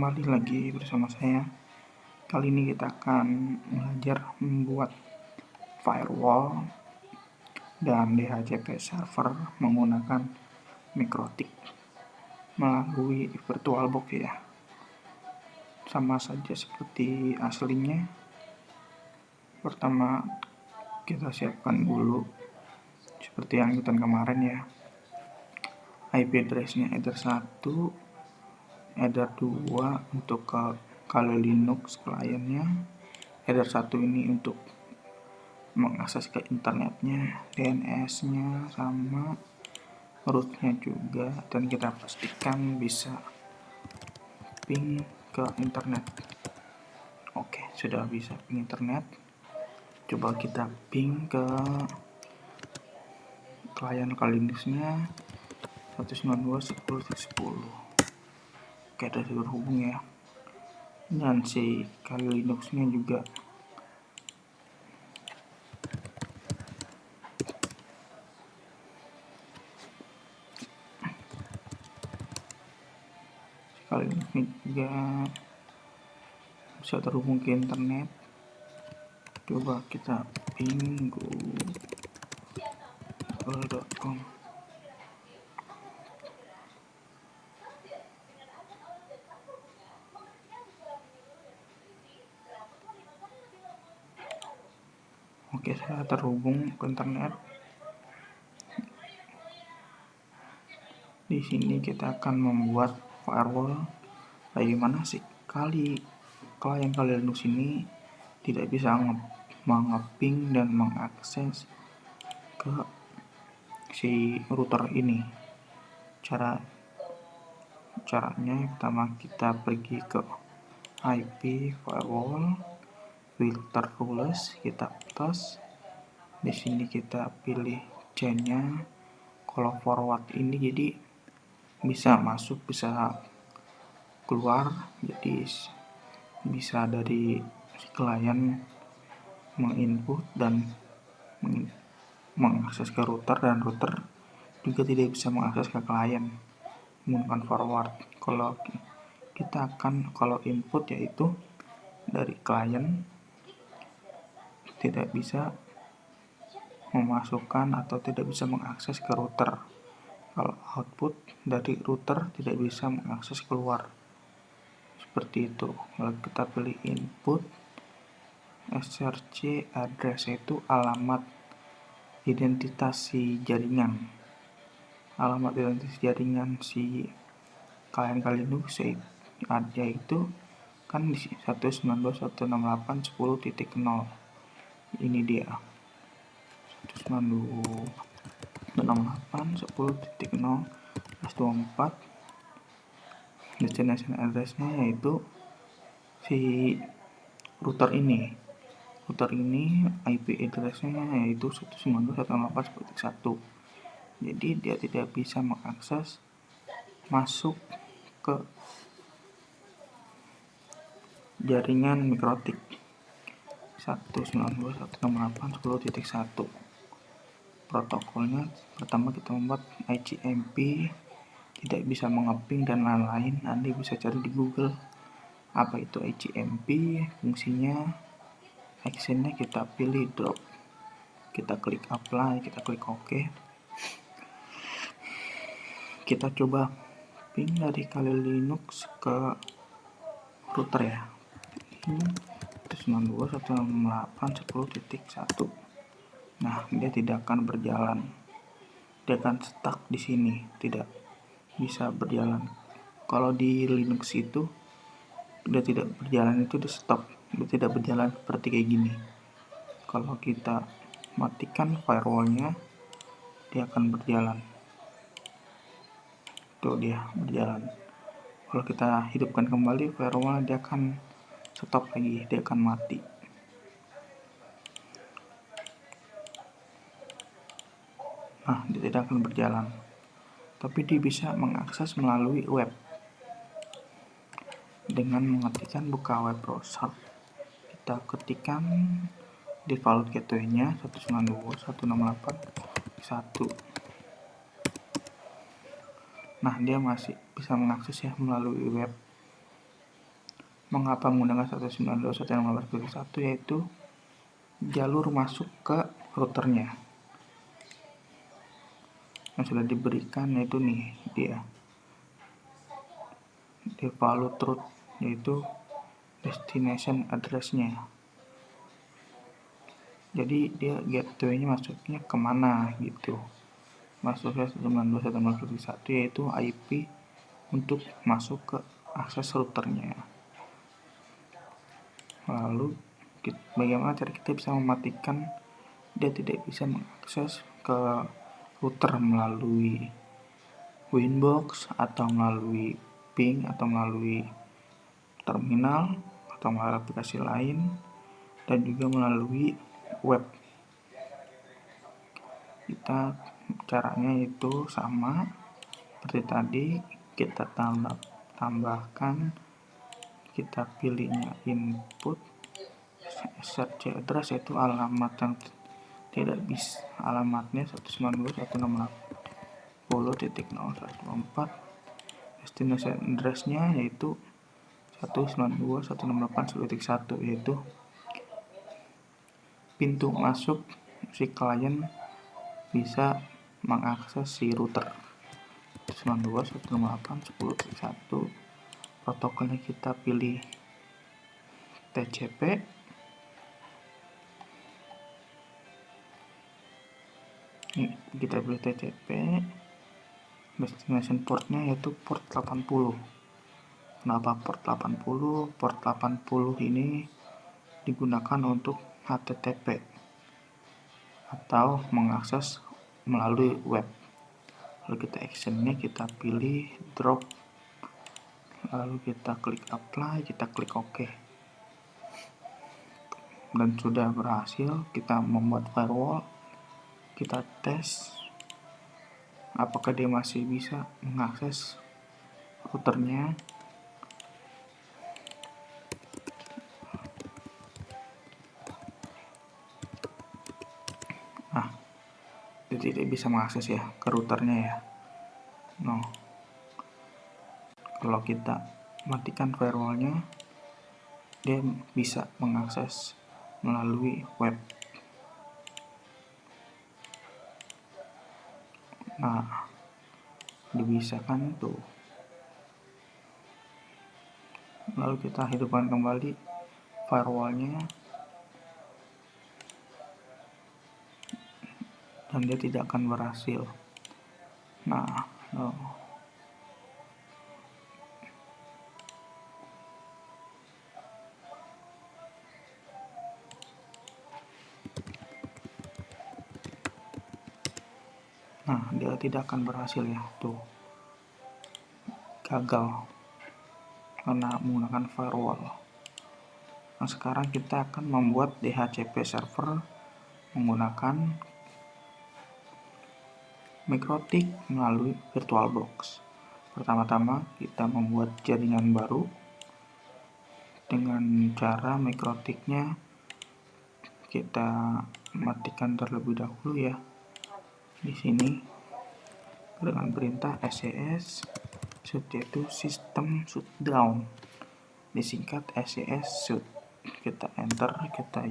Kembali lagi bersama saya. Kali ini kita akan belajar membuat firewall dan DHCP server menggunakan MikroTik melalui VirtualBox ya. Sama saja seperti aslinya. Pertama kita siapkan dulu seperti yang kita kemarin ya. IP address-nya Ether 1, Ether 2 untuk ke Kali Linux kliennya, Ether 1 ini untuk mengakses ke internetnya, DNS-nya sama root-nya juga, dan kita pastikan bisa ping ke internet. Oke, sudah bisa ping internet. Coba kita ping ke klien Kali Linux-nya 192.10.10. Oke, sudah terhubung ya. Dan si Kali Linux-nya juga bisa terhubung ke internet. Coba kita ping google.com. Oke, saya terhubung ke internet. Di sini kita akan membuat firewall. Bagaimana sih klien Kali Linux ini tidak bisa mengeping dan mengakses ke si router ini. Caranya pertama kita pergi ke IP firewall, filter rules, kita tes. Di sini kita pilih chain-nya. Kalau forward ini jadi bisa masuk, bisa keluar, jadi bisa dari si klien menginput dan mengakses ke router, dan router juga tidak bisa mengakses ke klien menggunakan forward. Kalau input yaitu dari klien tidak bisa memasukkan atau tidak bisa mengakses ke router. Kalau output dari router tidak bisa mengakses keluar. Seperti itu. Lalu kita pilih input, src address itu alamat identitas si jaringan. Alamat identitas jaringan si klien Kali Linux yaitu kan di 192.168.10.0. Ini dia 192.168.10.0/24. Destination address-nya yaitu si router ini. IP address-nya yaitu 192.168.10.1. Jadi dia tidak bisa mengakses masuk ke jaringan MikroTik 192.168.10.1. Protokolnya pertama kita membuat ICMP, tidak bisa mengeping dan lain-lain. Anda bisa cari di Google apa itu ICMP, fungsinya, actionnya kita pilih drop, kita klik apply, kita klik OK. Kita coba ping dari Kali Linux ke router ya. Ini 192.168.10.1. Nah, dia tidak akan berjalan. Dia akan stuck di sini, tidak bisa berjalan. Kalau di Linux itu dia tidak berjalan, itu di stop. Dia tidak berjalan seperti kayak gini. Kalau kita matikan firewallnya, dia akan berjalan. Tuh, dia berjalan. Kalau kita hidupkan kembali firewall, dia akan stop lagi, dia akan mati. Nah, dia tidak akan berjalan. Tapi dia bisa mengakses melalui web. Dengan mengetikkan buka web browser, kita ketikkan default gateway-nya 192.168.1. Nah, dia masih bisa mengakses ya melalui web. Mengapa menggunakan 192.168.1, yaitu jalur masuk ke routernya yang sudah diberikan, yaitu nih dia default route, yaitu destination address-nya. Jadi dia gateway-nya masuknya kemana gitu, masuknya 192.168.1, yaitu IP untuk masuk ke akses routernya. Lalu bagaimana cara kita bisa mematikan dia tidak bisa mengakses ke router melalui Winbox atau melalui ping atau melalui terminal atau melalui aplikasi lain, dan juga melalui web. Caranya itu sama seperti tadi, kita tambahkan, kita pilihnya input search address, yaitu alamat yang tidak bisa, alamatnya 192.168.0.124, destination address-nya yaitu 192.168.1, yaitu pintu masuk si klien bisa mengakses si router 192.168.10.1. Protokolnya kita pilih TCP, kita pilih TCP, destination portnya yaitu port 80. Kenapa port 80? Port 80 ini digunakan untuk HTTP atau mengakses melalui web. Lalu kita actionnya kita pilih drop, lalu kita klik apply, kita klik OK, dan sudah berhasil. Kita membuat firewall, kita tes apakah dia masih bisa mengakses routernya. Dia tidak bisa mengakses ya ke routernya ya. Kalau kita matikan firewallnya, dia bisa mengakses melalui web. Dia bisa kan tuh. Lalu kita hidupkan kembali firewallnya, dan dia tidak akan berhasil. Nah, dia tidak akan berhasil ya, tuh gagal karena menggunakan firewall. Nah, sekarang kita akan membuat DHCP server menggunakan MikroTik melalui VirtualBox. Pertama-tama kita membuat jaringan baru dengan cara MikroTiknya kita matikan terlebih dahulu ya. Di sini dengan perintah SES shut, yaitu sistem shutdown, disingkat SES shut. Kita enter, kita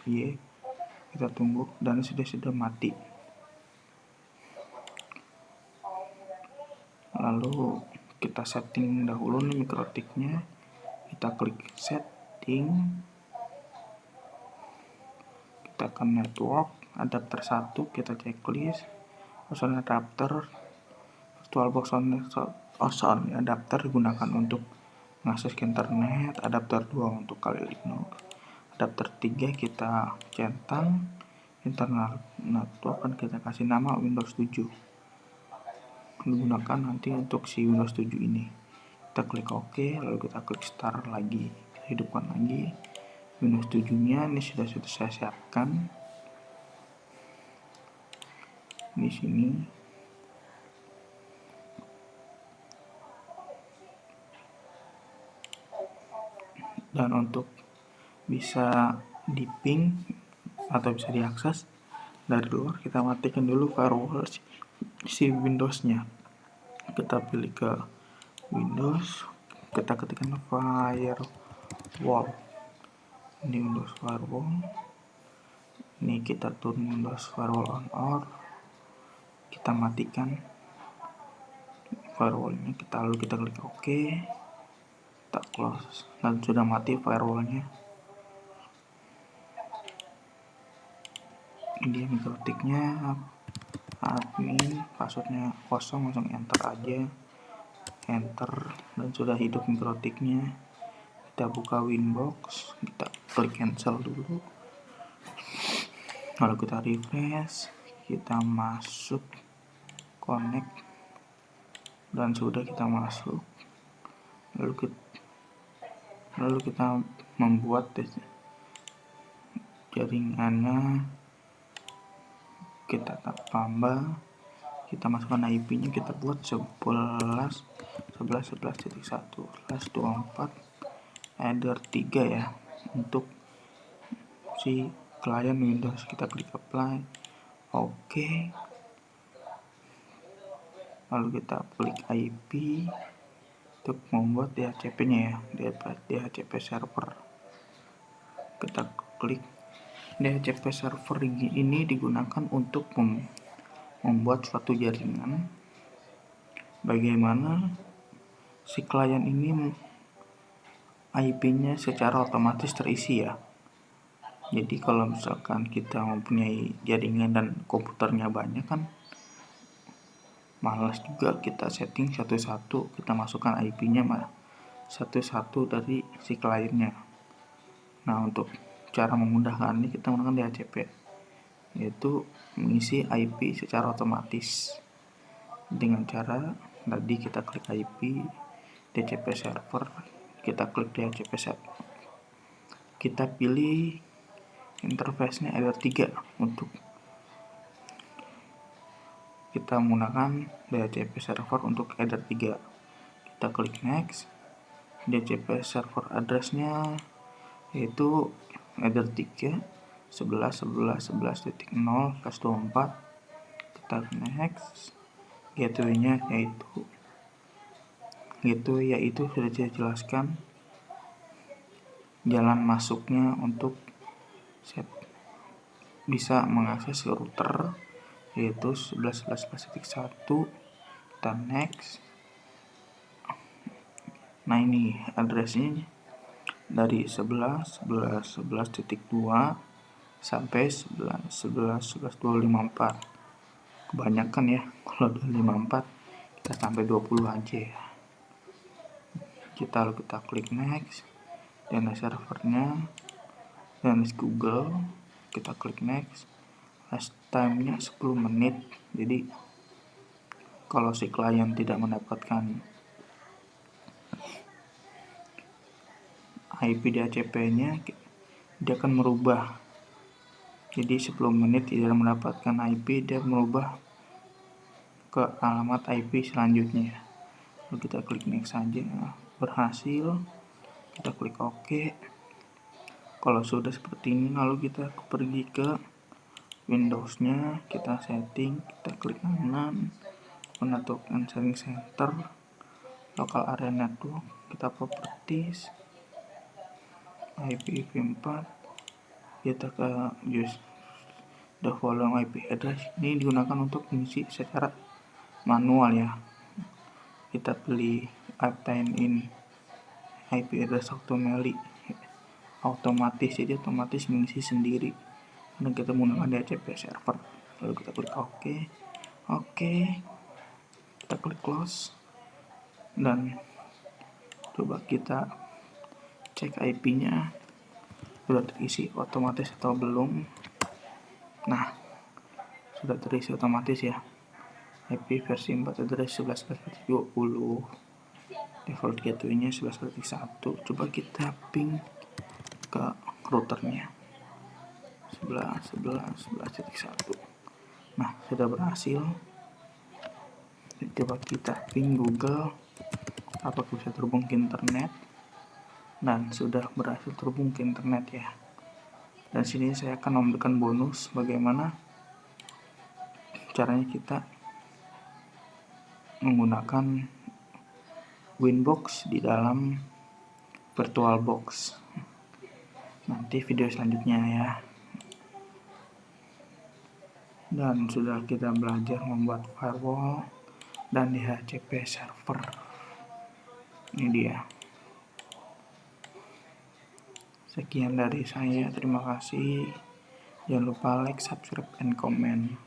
Y, kita tunggu, dan sudah mati. Lalu kita setting dahulu nih MikroTiknya, kita klik setting, kita ke network, adapter 1 kita checklist, on adapter, VirtualBox on adapter digunakan untuk mengakses ke internet, adapter 2 untuk kali Linux, adapter 3 kita centang, internal network kan kita kasih nama Windows 7, digunakan nanti untuk si Windows 7 ini. Kita klik OK, lalu kita klik start lagi, kita hidupkan lagi Windows 7 nya. Ini sudah saya siapkan di sini. Dan untuk bisa di ping atau bisa diakses dari luar, kita matikan dulu firewall si Windows-nya. Kita pilih ke Windows, kita ketikkan firewall. Ini Windows firewall. Ini kita turun Windows firewall on or. Kita matikan firewallnya, lalu kita klik OK, kita close, dan sudah mati firewallnya. Ini dia mikrotiknya, admin, passwordnya kosong, langsung enter aja, enter, dan sudah hidup mikrotiknya. Kita buka Winbox, kita klik cancel dulu, lalu kita refresh, kita masuk connect, dan sudah kita masuk, lalu kita membuat jaringannya, kita tambah, kita masukkan IP-nya, kita buat 11.11.1/24 header 3 ya, untuk si klien Windows. Kita klik apply, OK, lalu kita klik IP untuk membuat DHCP-nya ya, DHCP server. Kita klik DHCP server ini digunakan untuk membuat suatu jaringan, bagaimana si klien ini IP-nya secara otomatis terisi ya. Jadi kalau misalkan kita mempunyai jaringan dan komputernya banyak kan malas juga kita setting satu-satu, kita masukkan IP-nya satu-satu dari si kliennya. Nah, untuk cara memudahkan ini kita menggunakan DHCP, yaitu mengisi IP secara otomatis dengan cara tadi kita klik IP DHCP server, kita klik DHCP server, kita pilih interface-nya header 3 untuk kita menggunakan DHCP server untuk header 3. Kita klik next, DHCP server address-nya yaitu header 3 11.11.11.0/24. Kita next, gateway-nya yaitu sudah saya jelaskan jalan masuknya untuk bisa mengakses router yaitu 11.11.1. Kita next. Nah, ini addressnya dari 11.11.11.2 sampai 11.11.11.254. Kebanyakan ya, kalau 254 kita sampai 20 aja ya. Kita klik next, dan servernya dan Google, kita klik next. Last time-nya 10 menit. Jadi kalau si klien tidak mendapatkan IP DHCP-nya, dia akan merubah. Jadi 10 menit tidak mendapatkan IP, dia merubah ke alamat IP selanjutnya. Lalu kita klik next saja, berhasil. Kita klik OK. Kalau sudah seperti ini, lalu kita pergi ke Windows-nya, kita setting, kita klik kanan, menentukan sharing center, local area network, kita properties, IPv4, kita ke use the following IP address. Ini digunakan untuk mengisi secara manual ya. Kita pilih obtain in IP address automatically, otomatis, jadi otomatis mengisi sendiri karena kita menggunakan DHCP server. Lalu kita klik OK, kita klik close, dan coba kita cek IP-nya sudah terisi otomatis atau belum. Nah, sudah terisi otomatis ya. IP versi 4 address 11.20, default gateway-nya 11.1. Coba kita ping ke routernya 11.11.11.1. Nah, sudah berhasil. Coba kita ping Google apakah bisa terhubung ke internet, dan sudah berhasil terhubung ke internet ya. Dan sini saya akan memberikan bonus bagaimana caranya kita menggunakan Winbox di dalam VirtualBox nanti video selanjutnya ya. Dan sudah kita belajar membuat firewall dan DHCP server. Ini dia. Sekian dari saya, terima kasih. Jangan lupa like, subscribe, and comment.